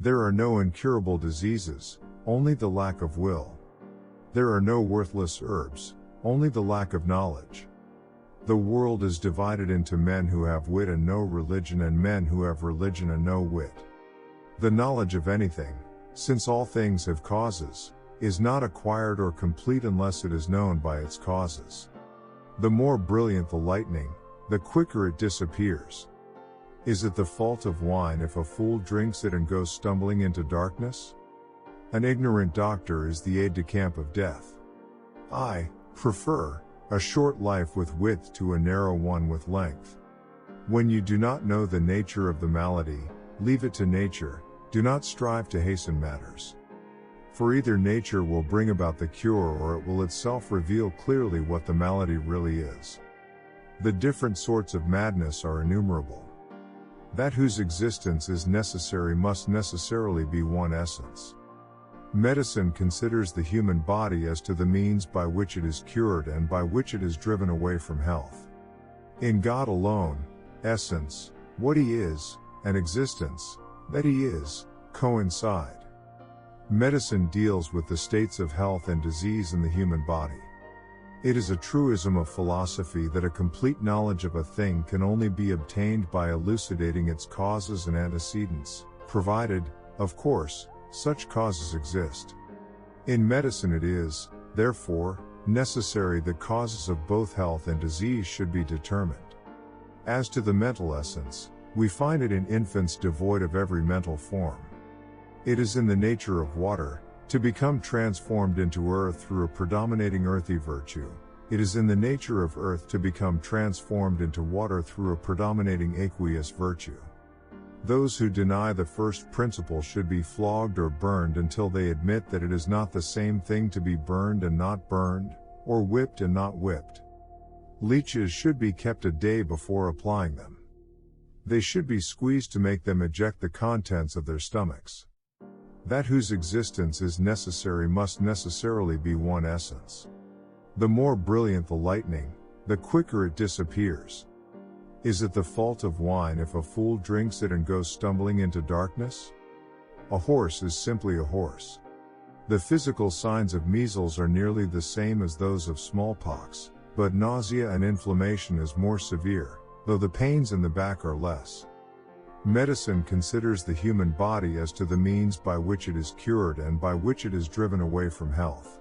There are no incurable diseases, only the lack of will. There are no worthless herbs, only the lack of knowledge. The world is divided into men who have wit and no religion and men who have religion and no wit. The knowledge of anything, since all things have causes, is not acquired or complete unless it is known by its causes. The more brilliant the lightning, the quicker it disappears. Is it the fault of wine if a fool drinks it and goes stumbling into darkness? An ignorant doctor is the aide-de-camp of death. I prefer a short life with width to a narrow one with length. When you do not know the nature of the malady, leave it to nature, do not strive to hasten matters. For either nature will bring about the cure or it will itself reveal clearly what the malady really is. The different sorts of madness are innumerable. That whose existence is necessary must necessarily be one essence. Medicine considers the human body as to the means by which it is cured and by which it is driven away from health. In God alone, essence, what He is, and existence, that He is, coincide. Medicine deals with the states of health and disease in the human body. It is a truism of philosophy that a complete knowledge of a thing can only be obtained by elucidating its causes and antecedents, provided, of course, such causes exist. In medicine it is, therefore, necessary that causes of both health and disease should be determined. As to the mental essence, we find it in infants devoid of every mental form. It is in the nature of water, to become transformed into earth through a predominating earthy virtue. It is in the nature of earth to become transformed into water through a predominating aqueous virtue. Those who deny the first principle should be flogged or burned until they admit that it is not the same thing to be burned and not burned, or whipped and not whipped. Leeches should be kept a day before applying them. They should be squeezed to make them eject the contents of their stomachs. That whose existence is necessary must necessarily be one essence. The more brilliant the lightning, the quicker it disappears. Is it the fault of wine if a fool drinks it and goes stumbling into darkness? A horse is simply a horse. The physical signs of measles are nearly the same as those of smallpox, but nausea and inflammation is more severe, though the pains in the back are less. Medicine considers the human body as to the means by which it is cured and by which it is driven away from health.